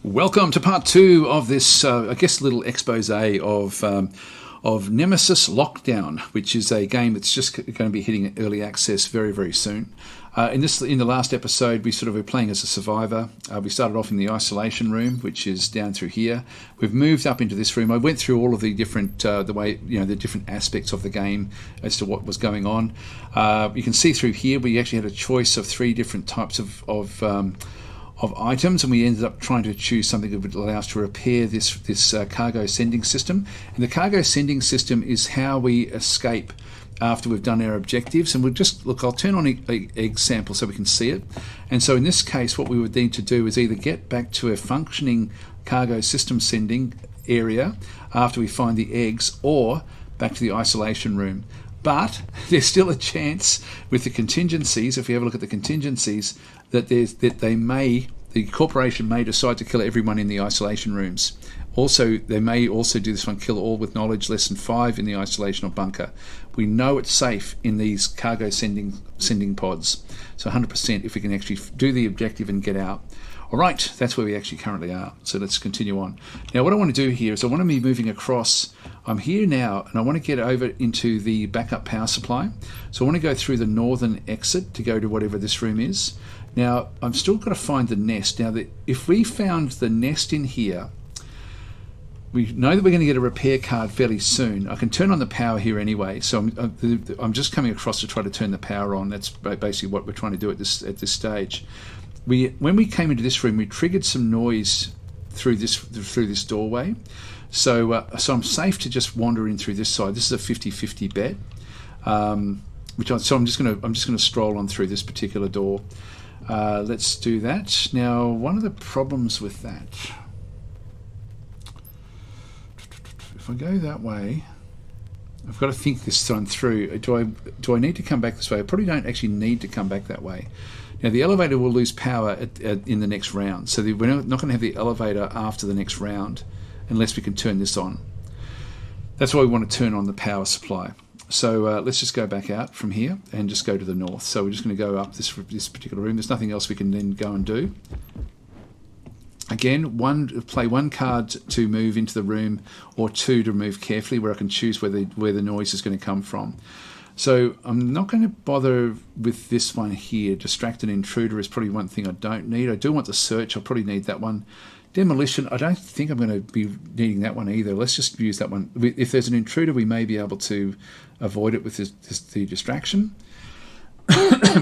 Welcome to part two of this, I guess, little expose of Nemesis Lockdown, which is a game that's just going to be hitting early access very, very soon. In the last episode, we were playing as a survivor. We started off in the isolation room, which is down through here. We've moved up into this room. I went through all of the different, the different aspects of the game as to what was going on. You can see through here we actually had a choice of three different types of items, and we ended up trying to choose something that would allow us to repair this cargo sending system. And the cargo sending system is how we escape after we've done our objectives. And we'll just look, I'll turn on an example so we can see it. And so in this case, what we would need to do is either get back to a functioning cargo system sending area after we find the eggs, or back to the isolation room. But there's still a chance with the contingencies, if you have a look at the contingencies, that the corporation may decide to kill everyone in the isolation rooms. Also, they may also do this one, kill all with knowledge less than 5 in the isolation or bunker. We know it's safe in these cargo sending pods. So 100% if we can actually do the objective and get out. All right, that's where we actually currently are. So let's continue on. Now, what I want to do here is I want to be moving across. I'm here now, and I want to get over into the backup power supply. So I want to go through the northern exit to go to whatever this room is. Now, I've still got to find the nest. Now, if we found the nest in here, we know that we're going to get a repair card fairly soon. I can turn on the power here anyway, so I'm just coming across to try to turn the power on. That's basically what we're trying to do at this stage. When we came into this room, we triggered some noise through this doorway. So I'm safe to just wander in through this side. This is a 50-50 bet. I'm just going to stroll on through this particular door. Let's do that. Now, one of the problems with that, if I go that way, I've got to think this time through. Do I need to come back this way? I probably don't actually need to come back that way. Now, the elevator will lose power in the next round, so we're not going to have the elevator after the next round unless we can turn this on. That's why we want to turn on the power supply. So let's just go back out from here and just go to the north. So we're just going to go up this particular room. There's nothing else we can then go and do. Again, play one card to move into the room, or 2 to move carefully, where I can choose where the noise is going to come from. So I'm not going to bother with this one here. Distract an intruder is probably one thing I don't need. I do want the search. I'll probably need that one. Demolition, I don't think I'm going to be needing that one either. Let's just use that one. If there's an intruder, we may be able to avoid it with the distraction.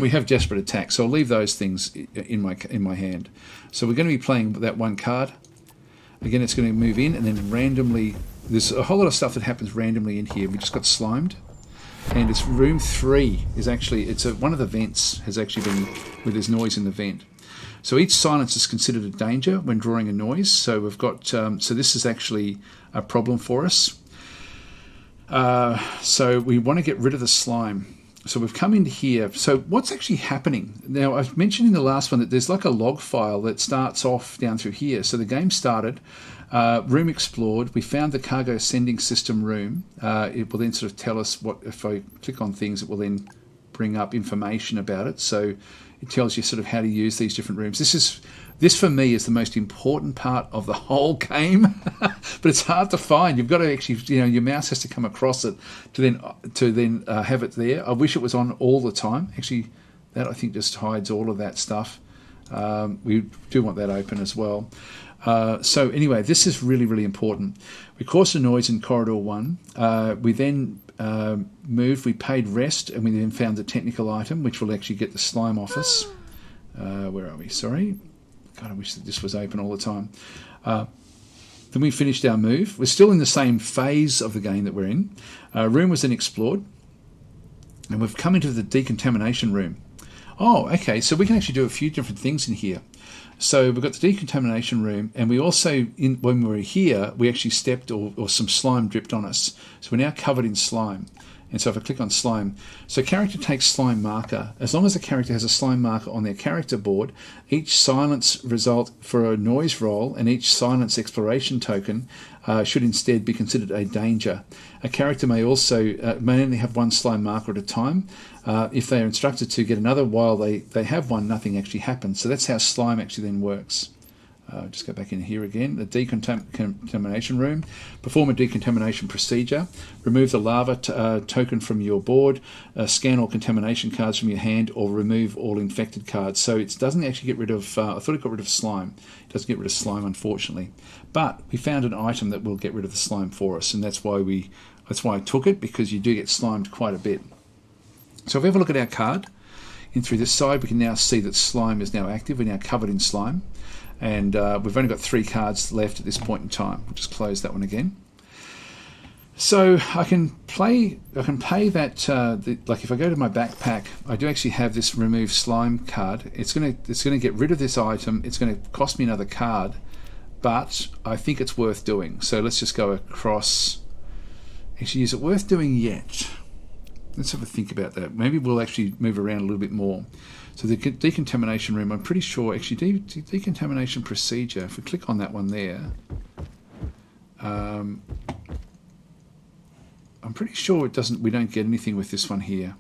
We have desperate attack, so I'll leave those things in my hand. So we're going to be playing that one card. Again, it's going to move in, and then randomly, there's a whole lot of stuff that happens randomly in here. We just got slimed. And it's room 3 is actually, one of the vents has actually been, where there's noise in the vent. So each silence is considered a danger when drawing a noise. So we've got, so this is actually a problem for us. So we want to get rid of the slime. So we've come into here. So what's actually happening? Now, I've mentioned in the last one that there's like a log file that starts off down through here. So the game started, room explored, we found the cargo sending system room. It will then sort of tell us what, if I click on things, it will then bring up information about it. So it tells you sort of how to use these different rooms. This for me is the most important part of the whole game, but it's hard to find. You've got to actually, your mouse has to come across it to then have it there. I wish it was on all the time. Actually, that I think just hides all of that stuff. We do want that open as well. So anyway, this is really, really important. We caused a noise in corridor 1. We then moved, we paid rest, and we then found the technical item, which will actually get the slime office. Where are we? Sorry. God, I wish that this was open all the time. Then we finished our move. We're still in the same phase of the game that we're in. Room was then explored, and we've come into the decontamination room. Oh, okay, so we can actually do a few different things in here. So we've got the decontamination room, and we also, when we were here, we actually stepped or some slime dripped on us. So we're now covered in slime. And so if I click on slime, so character takes slime marker. As long as the character has a slime marker on their character board, each silence result for a noise roll and each silence exploration token should instead be considered a danger. A character may also may only have one slime marker at a time. If they are instructed to get another while they have one, nothing actually happens. So that's how slime actually then works. Just go back in here again. The decontamination room. Perform a decontamination procedure. Remove the lava token from your board. Scan all contamination cards from your hand, or remove all infected cards. So it doesn't actually get rid of. I thought it got rid of slime. It doesn't get rid of slime, unfortunately. But we found an item that will get rid of the slime for us, and that's why I took it, because you do get slimed quite a bit. So if we have a look at our card, in through this side, we can now see that slime is now active. We're now covered in slime. And we've only got 3 cards left at this point in time. We'll just close that one again. So I can pay that. Like if I go to my backpack, I do actually have this remove slime card. It's gonna get rid of this item. It's gonna cost me another card, but I think it's worth doing. So let's just go across. Actually, is it worth doing yet? Let's have a think about that. Maybe we'll actually move around a little bit more. So the decontamination room, I'm pretty sure, actually decontamination procedure, if we click on that one there, I'm pretty sure we don't get anything with this one here.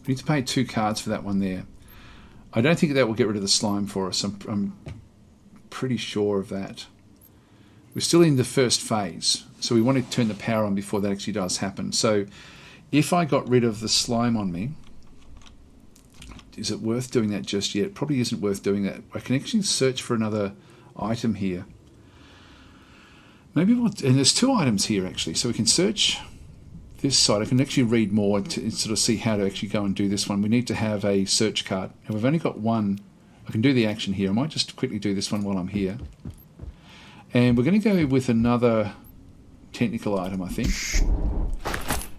We need to pay 2 cards for that one there. I don't think that will get rid of the slime for us. I'm pretty sure of that. We're still in the first phase, so we want to turn the power on before that actually does happen. So if I got rid of the slime on me, is it worth doing that just yet? Probably isn't worth doing that. I can actually search for another item here. Maybe and there's 2 items here actually, so we can search this side. I can actually read more to sort of see how to actually go and do this one. We need to have a search card. And we've only got 1. I can do the action here. I might just quickly do this one while I'm here. And we're going to go with another technical item, I think.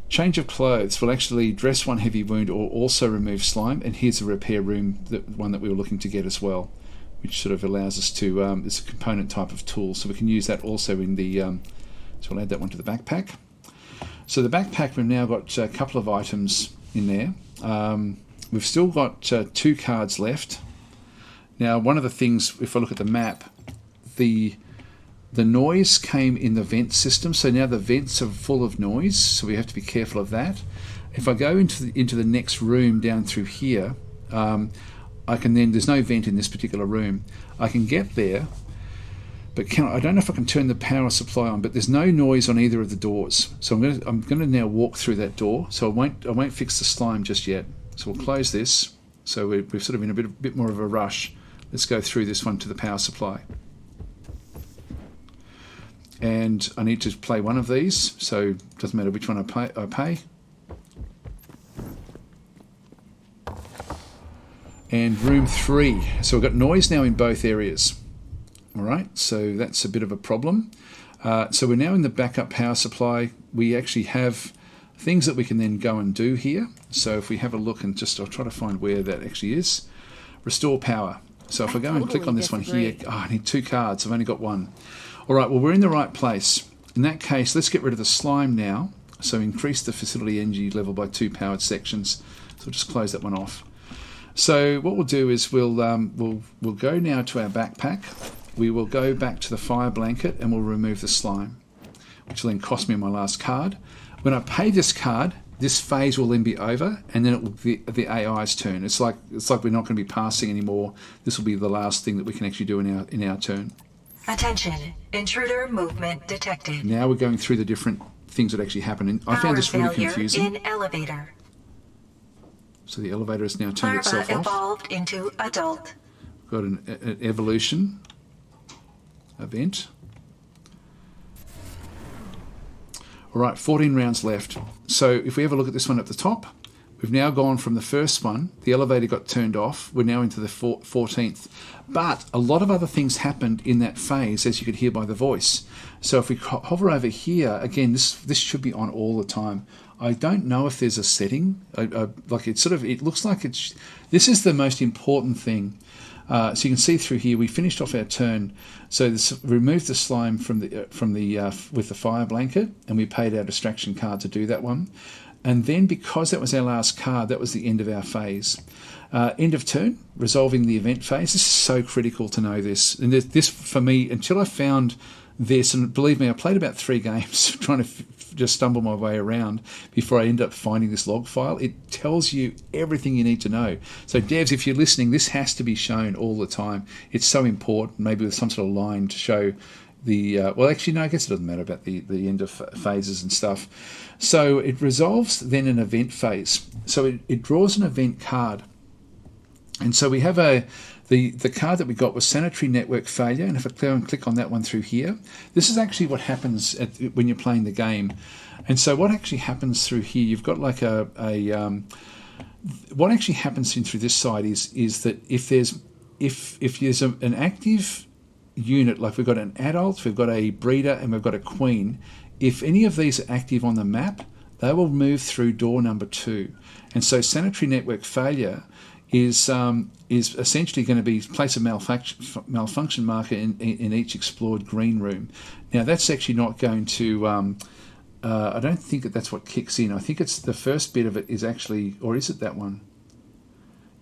Change of clothes will actually dress 1 heavy wound or also remove slime. And here's a repair room, the one that we were looking to get as well, which sort of allows us to, it's a component type of tool. So we can use that also in the, so we'll add that one to the backpack. So the backpack, we've now got a couple of items in there. We've still got 2 cards left. Now, one of the things, if I look at the map, the noise came in the vent system, so now the vents are full of noise, so we have to be careful of that. If I go into the next room down through here, I can then, there's no vent in this particular room. I can get there, but I don't know if I can turn the power supply on, but there's no noise on either of the doors. So I'm going to now walk through that door, so I won't fix the slime just yet. So we'll close this. So we're sort of in a bit more of a rush. Let's go through this one to the power supply. And I need to play one of these, so it doesn't matter which one I pay. And room 3. So we've got noise now in both areas. All right, so that's a bit of a problem. So we're now in the backup power supply. We actually have things that we can then go and do here. So if we have a look and I'll try to find where that actually is. Restore power. So if I go and click on this one here, I need 2 cards. I've only got 1. All right, well, we're in the right place. In that case, let's get rid of the slime now. So increase the facility energy level by 2 powered sections. So we'll just close that one off. So what we'll do is we'll go now to our backpack. We will go back to the fire blanket and we'll remove the slime, which will then cost me my last card. When I pay this card, this phase will then be over, and then it will be the AI's turn. It's like we're not going to be passing anymore. This will be the last thing that we can actually do in our turn. Attention, intruder movement detected. Now we're going through the different things that actually happen. And I found this really confusing. In elevator. So the elevator has now turned itself off. Evolved into adult. Got an evolution event. All right, 14 rounds left. So if we have a look at this one at the top, we've now gone from the first one. The elevator got turned off. We're now into the 14th. But a lot of other things happened in that phase, as you could hear by the voice. So if we hover over here, again, this should be on all the time. I don't know if there's a setting. It looks like it's. This is the most important thing. So you can see through here, we finished off our turn. So removed the slime from with the fire blanket, and we paid our distraction card to do that one. And then because that was our last card, that was the end of our phase. End of turn, resolving the event phase. This is so critical to know this. And this for me, until I found this, and believe me, I played about 3 games trying to just stumble my way around before I end up finding this log file. It tells you everything you need to know. So devs, if you're listening, this has to be shown all the time. It's so important, maybe with some sort of line to show the, well, actually, no, I guess it doesn't matter about the end of phases and stuff. So it resolves then an event phase. So it draws an event card. And so we have the card that we got was sanitary network failure, and if I go and click on that one through here, this is actually what happens when you're playing the game. And so what actually happens through here, you've got like what actually happens through this side is that if there's an active unit, like we've got an adult, we've got a breeder, and we've got a queen, if any of these are active on the map, they will move through door number 2. And so sanitary network failure is essentially going to be place a malfunction marker in each explored green room. Now that's actually not going to, I don't think that's what kicks in. I think it's the first bit of it is actually, or is it that one?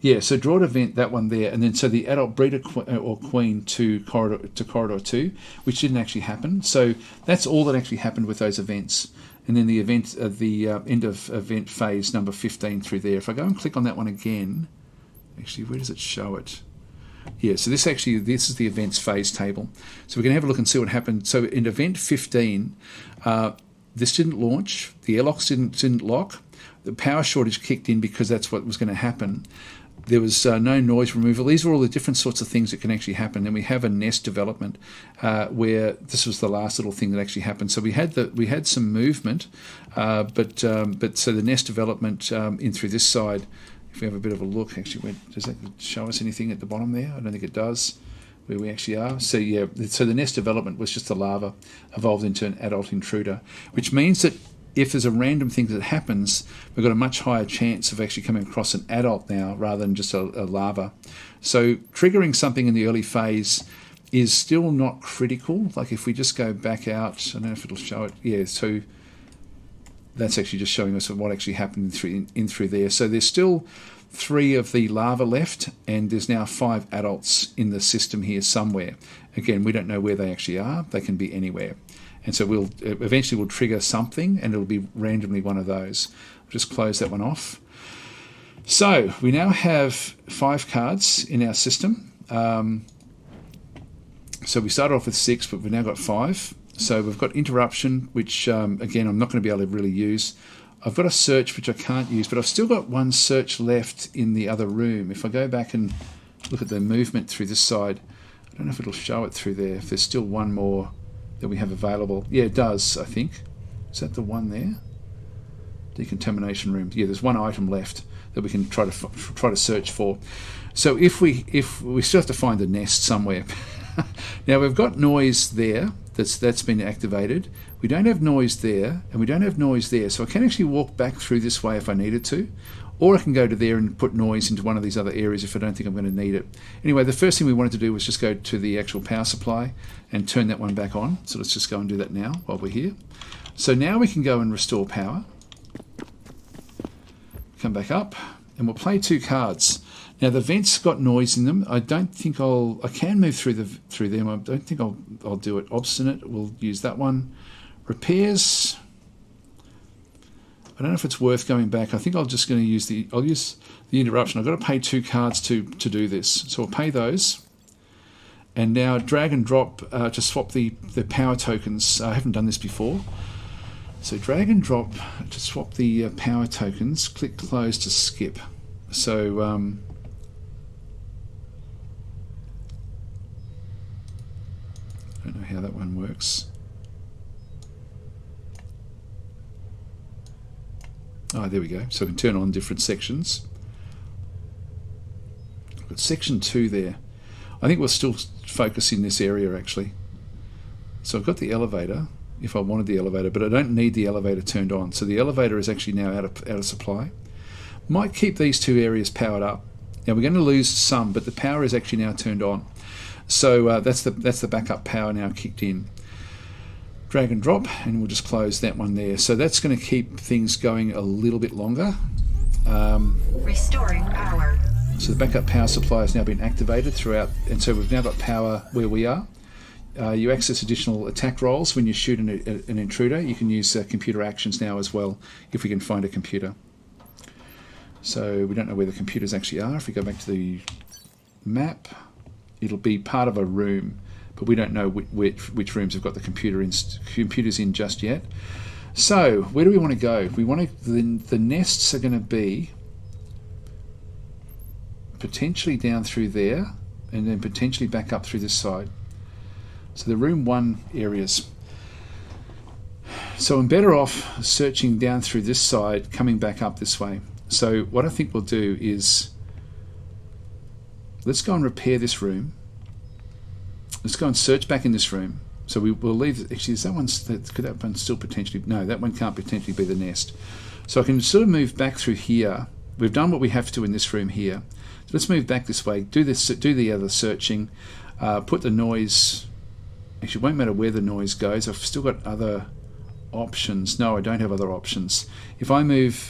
Yeah, so draw an event, that one there, and then so the adult breeder or queen to corridor 2, which didn't actually happen. So that's all that actually happened with those events. And then the event, the end of event phase number 15 through there. If I go and click on that one again, actually, where does it show it? Yeah, so this is the events phase table. So we're going to have a look and see what happened. So in event 15, this didn't launch, the airlocks didn't lock, the power shortage kicked in because that's what was going to happen. There was no noise removal. These are all the different sorts of things that can actually happen. And we have a nest development where this was the last little thing that actually happened. So we had some movement, but so the nest development in through this side. If we have a bit of a look, actually, does that show us anything at the bottom there? I don't think it does, where we actually are. So yeah, so the nest development was just the larva evolved into an adult intruder, which means that if there's a random thing that happens, we've got a much higher chance of actually coming across an adult now rather than just a larva. So triggering something in the early phase is still not critical. Like if we just go back out, I don't know if it'll show it. Yeah, so that's actually just showing us what actually happened in through there. So there's still 3 of the larvae left, and there's now 5 adults in the system here somewhere. Again, we don't know where they actually are. They can be anywhere. And so we'll eventually trigger something, and it'll be randomly one of those. We'll just close that one off. So we now have 5 cards in our system. So we started off with 6, but we've now got 5. So we've got interruption, which again, I'm not going to be able to really use. I've got a search, which I can't use, but I've still got 1 search left in the other room. If I go back and look at the movement through this side, I don't know if it'll show it through there, if there's still 1 more that we have available. Yeah, it does, I think. Is that the one there? Decontamination room. Yeah, there's 1 item left that we can try to search for. So if we still have to find the nest somewhere. Now we've got noise there that's been activated. We don't have noise there, and we don't have noise there. So I can actually walk back through this way if I needed to, or I can go to there and put noise into one of these other areas if I don't think I'm going to need it. Anyway, the first thing we wanted to do was just go to the actual power supply and turn that one back on. So let's just go and do that now while we're here. So now we can go and restore power. Come back up, and we'll play 2 cards. Now the vents got noise in them. I don't think I can move through them. I don't think I'll do it. Obstinate, we'll use that one. Repairs, I don't know if it's worth going back. I think I'll use the interruption. I've got to pay 2 cards to do this. So I'll pay those. And now drag and drop to swap the power tokens. I haven't done this before. So drag and drop to swap the power tokens. Click close to skip. So I don't know how that one works. Oh, there we go. So I can turn on different sections. I've got section 2 there. I think we'll still focus in this area actually. So I've got the elevator, if I wanted the elevator, but I don't need the elevator turned on. So the elevator is actually now out of supply. Might keep these 2 areas powered up. Now we're going to lose some, but the power is actually now turned on. So that's the backup power now kicked in. Drag and drop, and we'll just close that one there. So that's going to keep things going a little bit longer. Restoring power. So the backup power supply has now been activated throughout, and so we've now got power where we are. you access additional attack rolls when you shoot an intruder. You can use computer actions now as well if we can find a computer. So we don't know where the computers actually are. If we go back to the map, it'll be part of a room, but we don't know which rooms have got the computers in just yet. So where do we want to go? We want to. The nests are going to be potentially down through there, and then potentially back up through this side. So the room 1 areas. So I'm better off searching down through this side, coming back up this way. So what I think we'll do is, let's go and repair this room. Let's go and search back in this room. So we'll leave, actually, is could that one still potentially, no, that one can't potentially be the nest. So I can sort of move back through here. We've done what we have to in this room here. So let's move back this way, do the other searching, put the noise, actually it won't matter where the noise goes, I've still got other options. No, I don't have other options. If the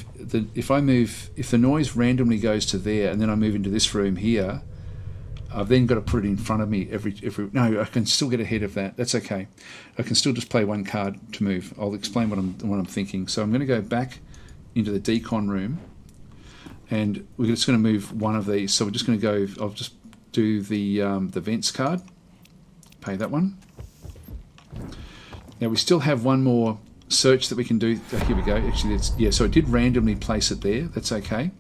noise randomly goes to there and then I move into this room here, I've then got to put it in front of me every no, I can still get ahead of that. That's okay. I can still just play 1 card to move. I'll explain what I'm thinking. So I'm going to go back into the decon room, and we're just going to move one of these. So we're just going to go. I'll just do the vents card. Pay that one. Now we still have one more search that we can do. Here we go. Actually, so it did randomly place it there. That's okay.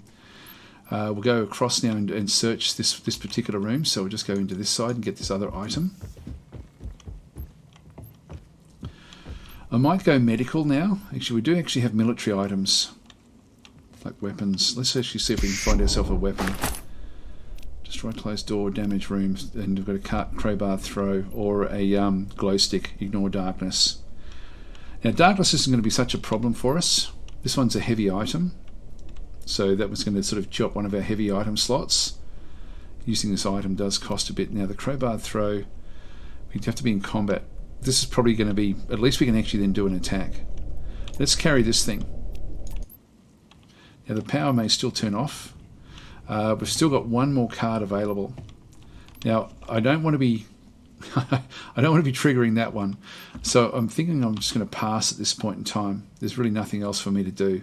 We'll go across now and search this particular room. So we'll just go into this side and get this other item. I might go medical now. Actually, we do actually have military items, like weapons. Let's actually see if we can find ourselves a weapon. Destroy closed door, damage rooms, and we've got a crowbar throw or a glow stick, ignore darkness. Now, darkness isn't going to be such a problem for us. This one's a heavy item. So that was going to sort of chop one of our heavy item slots. Using this item does cost a bit. Now the crowbar throw, we'd have to be in combat. This is probably going to be, at least we can actually then do an attack. Let's carry this thing. Now the power may still turn off. We've still got 1 more card available. Now I don't want to be triggering that one. So I'm thinking I'm just going to pass at this point in time. There's really nothing else for me to do.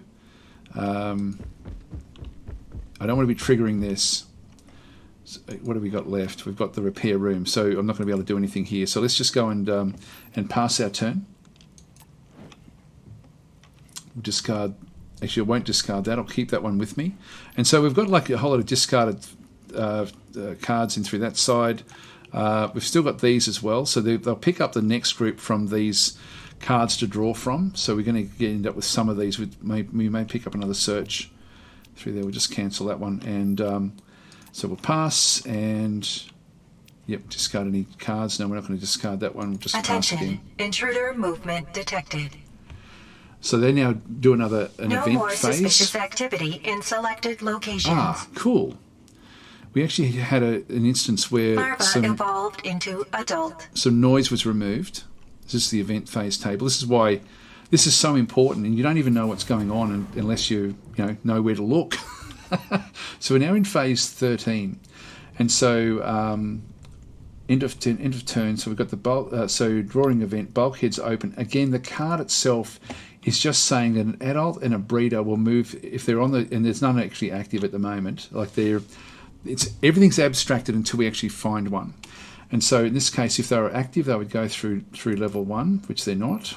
I don't want to be triggering this. So what have we got left? We've got the repair room, so I'm not going to be able to do anything here. So let's just go and pass our turn. We'll discard. Actually, I won't discard that. I'll keep that one with me. And so we've got like a whole lot of discarded cards in through that side. We've still got these as well, so they'll pick up the next group from these cards to draw from. So we're going to end up with some of these. We may pick up another search through there. We'll just cancel that one, and so we'll pass and discard any cards. No, we're not going to discard that one. We'll just pass again. Intruder movement detected. So they now do an event phase. No more suspicious activity in selected locations. Ah, cool. We actually had an instance where Larva evolved into adult. some noise was removed. This is the event phase table. This is why this is so important, and you don't even know what's going on unless you know where to look. So we're now in phase 13, and so end of turn. So we've got the bulk. So drawing event, bulkheads open. Again, the card itself is just saying that an adult and a breeder will move if they're on the, and there's none actually active at the moment. Like everything's abstracted until we actually find one. And so in this case, if they were active, they would go through level 1, which they're not.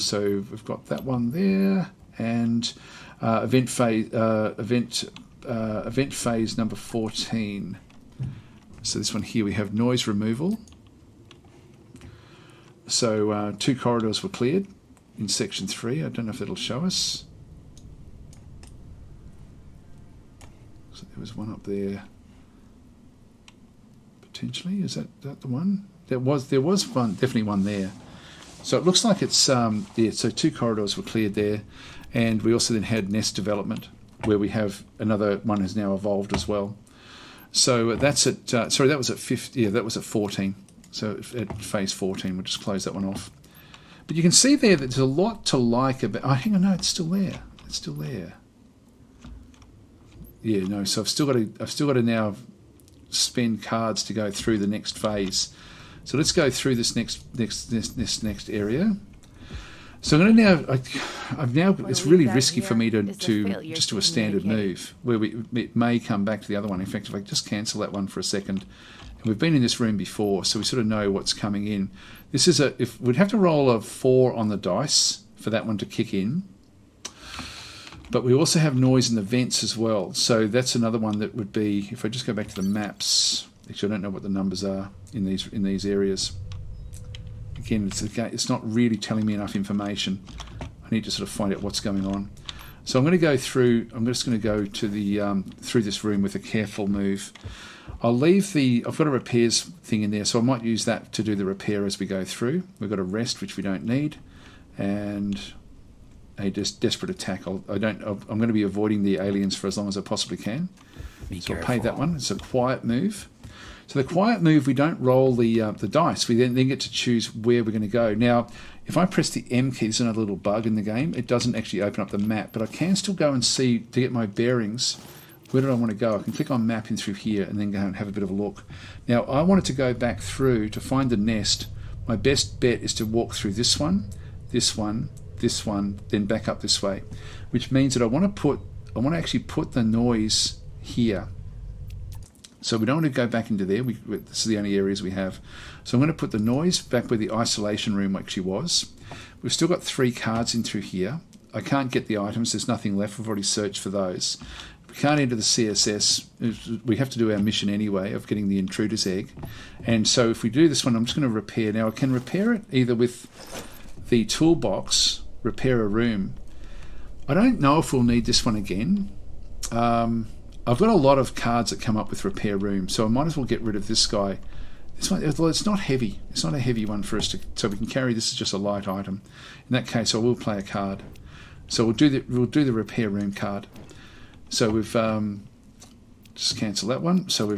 So we've got that one there, and event phase number 14. So this one here, we have noise removal. So 2 corridors were cleared in section 3. I don't know if that'll show us. So there was one up there. Potentially, is that the one? There was one, definitely one there. So it looks like it's so 2 corridors were cleared there, and we also then had nest development where we have another one has now evolved as well. So that's at that was at 50. Yeah, that was at 14. So at phase 14, we'll just close that one off. But you can see there that there's a lot to like about. Oh, hang on, no, it's still there. It's still there. Yeah, no. So I've still got to now spend cards to go through the next phase. So let's go through this next area. So I'm going to it's really risky for me to just do a standard move where it may come back to the other one. In fact, if I just cancel that one for a second, and we've been in this room before, so we sort of know what's coming in. This is if we'd have to roll a 4 on the dice for that one to kick in, but we also have noise in the vents as well. So that's another one that would be, if I just go back to the maps. Actually, I don't know what the numbers are in these areas. Again, it's not really telling me enough information. I need to sort of find out what's going on. So I'm going to go through. I'm just going to go to the through this room with a careful move. I'll leave I've got a repairs thing in there, so I might use that to do the repair as we go through. We've got a rest, which we don't need, and a desperate attack. I'm going to be avoiding the aliens for as long as I possibly can. So I'll pay that one. It's a quiet move. So the quiet move, we don't roll the dice. We then get to choose where we're going to go. Now, if I press the M key, there's another little bug in the game. It doesn't actually open up the map, but I can still go and see, to get my bearings, where do I want to go? I can click on map in through here and then go and have a bit of a look. Now, I wanted to go back through to find the nest. My best bet is to walk through this one, this one, this one, then back up this way, which means that I want to actually put the noise here. So we don't want to go back into there. This is the only areas we have. So I'm going to put the noise back where the isolation room actually was. We've still got 3 cards in through here. I can't get the items. There's nothing left. We've already searched for those. We can't enter the CSS. We have to do our mission anyway of getting the intruder's egg. And so if we do this one, I'm just going to repair. Now I can repair it either with the toolbox, repair a room. I don't know if we'll need this one again. I've got a lot of cards that come up with repair room, so I might as well get rid of this guy. This one, although it's not heavy. It's not a heavy one for us so we can carry this as just a light item. In that case, I will play a card. So we'll do the repair room card. So we've just cancel that one. So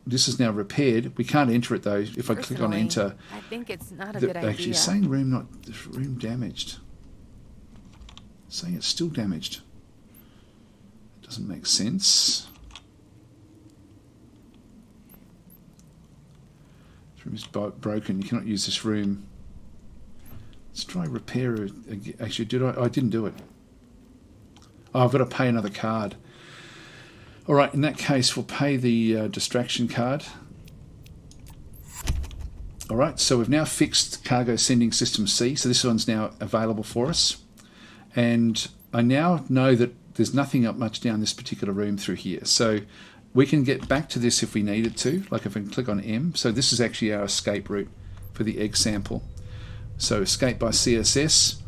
this is now repaired. We can't enter it though. If I click on enter, I think it's not a good idea. Actually, it's saying room damaged. It's saying it's still damaged. Doesn't make sense. This room is broken. You cannot use this room. Let's try repair it. Actually, I didn't do it. Oh, I've got to pay another card. All right, in that case, we'll pay the distraction card. All right, so we've now fixed cargo sending system C. So this one's now available for us. And I now know that there's nothing up much down this particular room through here. So we can get back to this if we needed to, like if I can click on M. So this is actually our escape route for the egg sample. So escape by CSS.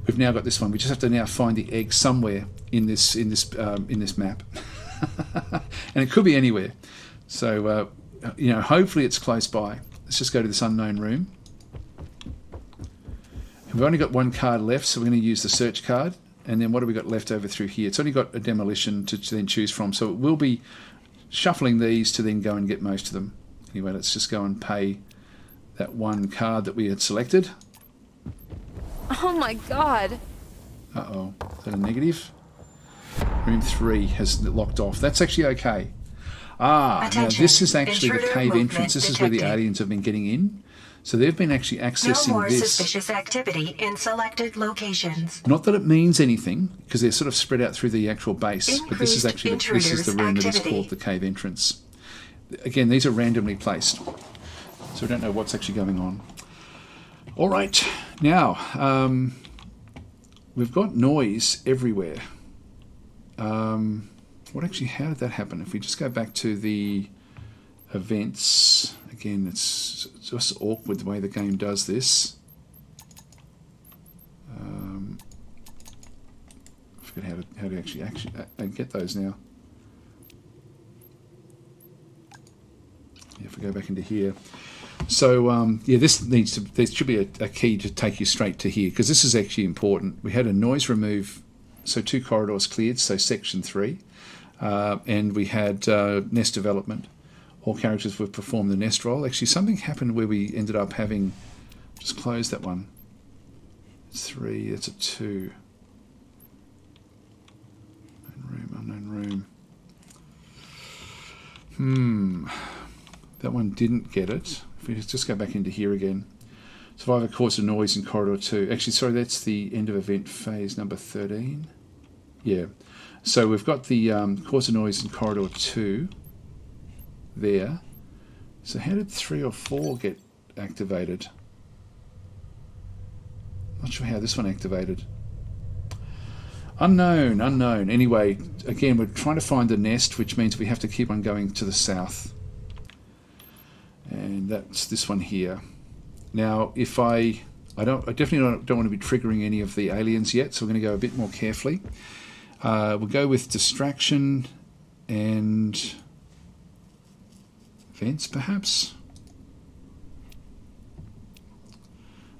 We've now got this one. We just have to now find the egg somewhere in this map. And it could be anywhere. So, hopefully it's close by. Let's just go to this unknown room. And we've only got 1 card left, so we're going to use the search card. And then what have we got left over through here? It's only got a demolition to then choose from. So we'll be shuffling these to then go and get most of them. Anyway, let's just go and pay that 1 card that we had selected. Oh my god. Uh-oh. Is that a negative? Room 3 has locked off. That's actually okay. Now this is actually the cave entrance. This is where the aliens have been getting in. So they've been actually accessing No more this. suspicious activity in selected locations. Not that it means anything, because they're sort of spread out through the actual base. But this is actually this is the room that is called the cave entrance. Again, these are randomly placed, so we don't know what's actually going on. All right, now we've got noise everywhere. How did that happen? If we just go back to the events, again, it's just awkward the way the game does this. I forget how to actually get those now. Yeah, if we go back into here. So there should be a key to take you straight to here, because this is actually important. We had a noise remove, so 2 corridors cleared, so section 3, and we had nest development. All characters have performed the nest roll. Actually, something happened where we ended up having, just close that one. It's 3, that's a 2. Unknown room. That one didn't get it. If we just go back into here again. Survivor caused a noise in corridor 2. Actually, sorry, that's the end of event phase number 13. Yeah. So we've got the cause a noise in corridor 2 there. So how did 3 or 4 get activated? Not sure how this one activated. Unknown. Anyway, again, we're trying to find the nest, which means we have to keep on going to the south. And that's this one here. Now, if I definitely don't want to be triggering any of the aliens yet, so we're going to go a bit more carefully. We'll go with distraction and vents, perhaps.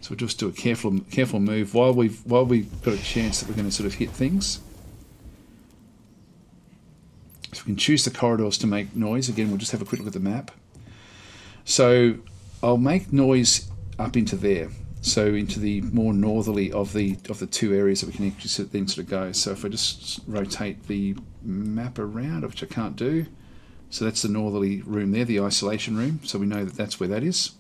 So we'll just do a careful move while we've got a chance that we're going to sort of hit things. So we can choose the corridors to make noise. Again, we'll just have a quick look at the map. So I'll make noise up into there. So into the more northerly of the two areas that we can actually then sort of go. So if I just rotate the map around, which I can't do. So that's the northerly room there, the isolation room. So we know that that's where that is.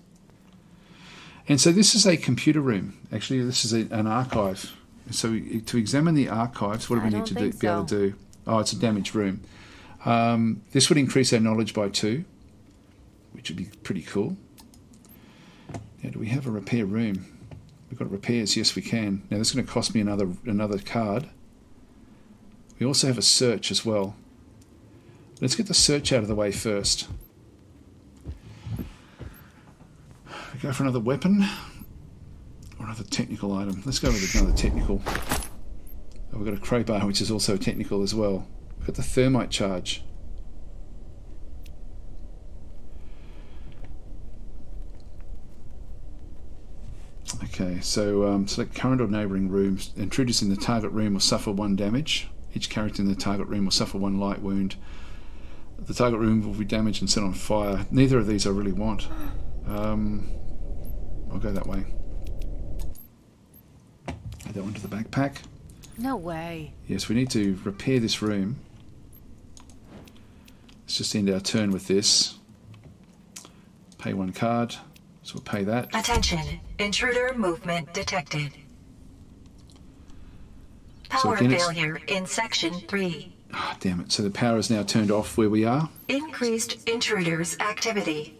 And so this is a computer room. Actually, this is an archive. So to examine the archives, what do we need to be able to do? Oh, it's a damaged room. This would increase our knowledge by 2, which would be pretty cool. Now, do we have a repair room? We've got repairs. Yes, we can. Now, this is going to cost me another card. We also have a search as well. Let's get the search out of the way first. We go for another weapon or another technical item. Let's go with another technical. Oh, we've got a crowbar, which is also technical as well. We've got the thermite charge. Okay, so select current or neighbouring rooms. Intruders in the target room will suffer 1 damage. Each character in the target room will suffer 1 light wound. The target room will be damaged and set on fire. Neither of these I really want. I'll go that way. Add that one to the backpack. No way. Yes, we need to repair this room. Let's just end our turn with this. Pay 1 card. So we'll pay that. Attention. Intruder movement detected. Power failure in section 3. Oh, damn it. So the power is now turned off where we are. Increased intruders activity.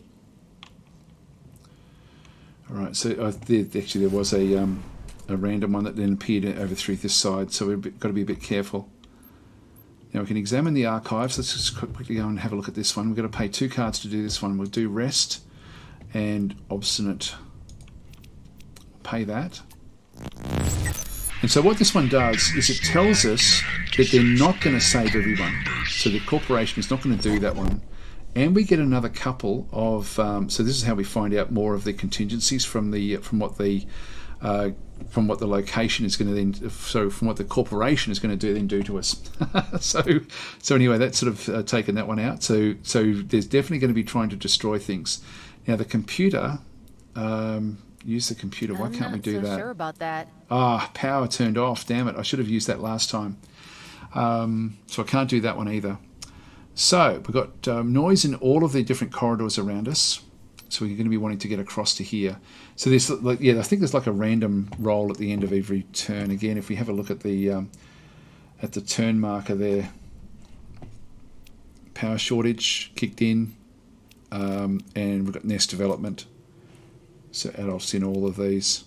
Alright, so there was a random one that then appeared over through this side, so we've got to be a bit careful. Now we can examine the archives. Let's just quickly go and have a look at this one. We've got to pay 2 cards to do this one. We'll do rest and obstinate. Pay that. And so what this one does is it tells us that they're not going to save everyone. So the corporation is not going to do that one. And we get another couple of. So this is how we find out more of the contingencies from what the location is going to then. So from what the corporation is going to do to us. so anyway, that's sort of taken that one out. So there's definitely going to be trying to destroy things. Now the computer. Use the computer. Why can't we do that? I'm not so sure about that. Power turned off. Damn it! I should have used that last time. So I can't do that one either. So we've got noise in all of the different corridors around us. So we're going to be wanting to get across to here. So there's I think there's like a random roll at the end of every turn. Again, if we have a look at the turn marker there, power shortage kicked in, and we've got nest development. So adults in all of these.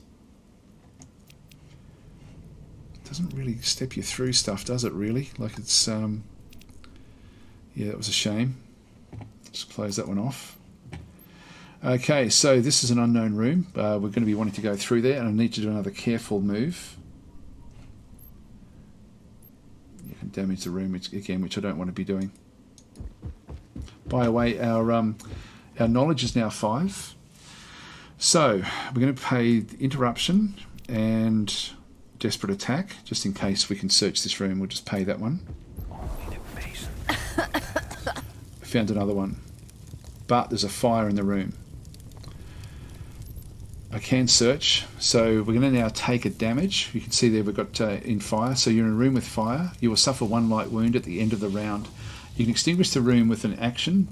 It doesn't really step you through stuff, does it really? Like it's yeah, that was a shame. Just close that one off. Okay, so this is an unknown room. We're going to be wanting to go through there, and I need to do another careful move. You can damage the room which I don't want to be doing. By the way, our knowledge is now 5. So we're going to pay interruption and desperate attack, just in case we can search this room. We'll just pay that one. Found another one, but there's a fire in the room. I can search, so we're going to now take a damage. You can see there we've got in fire. So you're in a room with fire. You will suffer 1 light wound at the end of the round. You can extinguish the room with an action,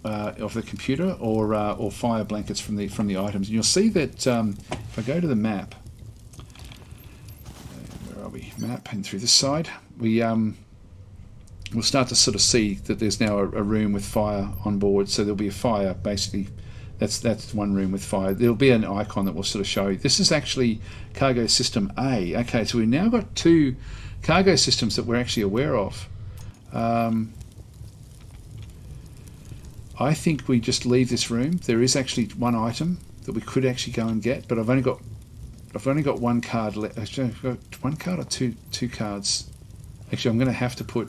of the computer, or fire blankets from the items. And you'll see that if I go to the map, where are we? Map, and through this side, we'll start to sort of see that there's now a room with fire on board. So there'll be a fire, basically. That's one room with fire. There'll be an icon that will sort of show you. This is actually cargo system A. Okay, so we've now got 2 cargo systems that we're actually aware of. I think we just leave this room. There is actually one item that we could actually go and get, but I've only got 1 card left. Actually, I've got 1 card or two cards. Actually, I'm going to have to put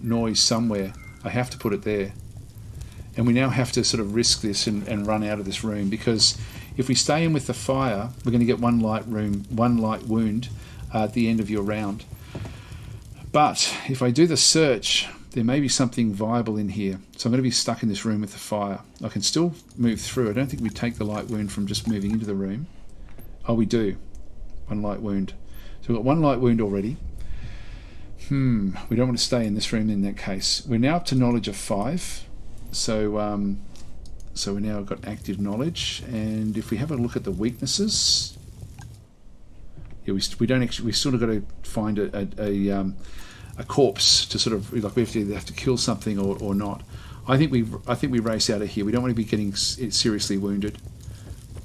noise somewhere. I have to put it there. And we now have to sort of risk this and run out of this room, because if we stay in with the fire, we're going to get 1 light wound at the end of your round. But if I do the search, there may be something viable in here. So I'm going to be stuck in this room with the fire. I can still move through. I don't think we take the light wound from just moving into the room. Oh, we do. 1 light wound. So we've got 1 light wound already. We don't want to stay in this room in that case. We're now up to knowledge of 5. So so we now got active knowledge, and if we have a look at the weaknesses, yeah, we don't actually, we sort of got to find a corpse to sort of, like, we have to kill something or not. I think we race out of here. We don't want to be getting seriously wounded.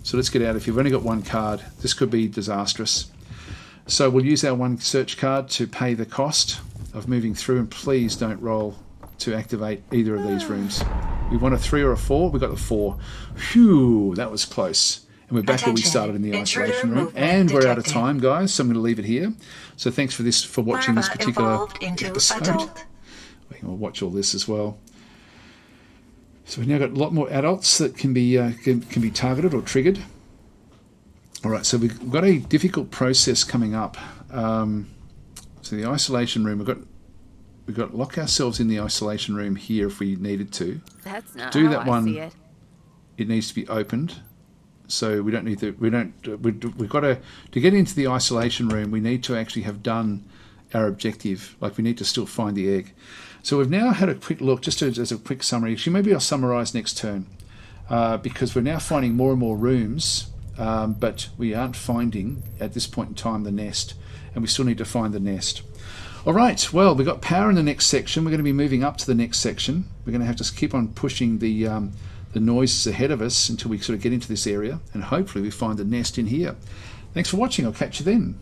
So let's get out. If you've only got 1 card, this could be disastrous. So we'll use our 1 search card to pay the cost of moving through, and please don't roll to activate either of these rooms. We want a 3 or a 4. We got the 4. Phew, that was close. And we're back where we started in the isolation room. And we're out of time, guys, so I'm going to leave it here. So thanks for watching this particular episode. We'll watch all this as well. So we've now got a lot more adults that can be targeted or triggered. All right, so we've got a difficult process coming up. So the isolation room, we've got to lock ourselves in the isolation room here if we needed to. That's not Do how that I one. see it. It needs to be opened. So we don't need to. We've got to get into the isolation room. We need to actually have done our objective. Like, we need to still find the egg. So we've now had a quick look, just as a quick summary. Actually, maybe I'll summarise next turn, because we're now finding more and more rooms, but we aren't finding at this point in time the nest, and we still need to find the nest. All right, well, we've got power in the next section. We're going to be moving up to the next section. We're going to have to keep on pushing the noises ahead of us until we sort of get into this area, and hopefully we find the nest in here. Thanks for watching. I'll catch you then.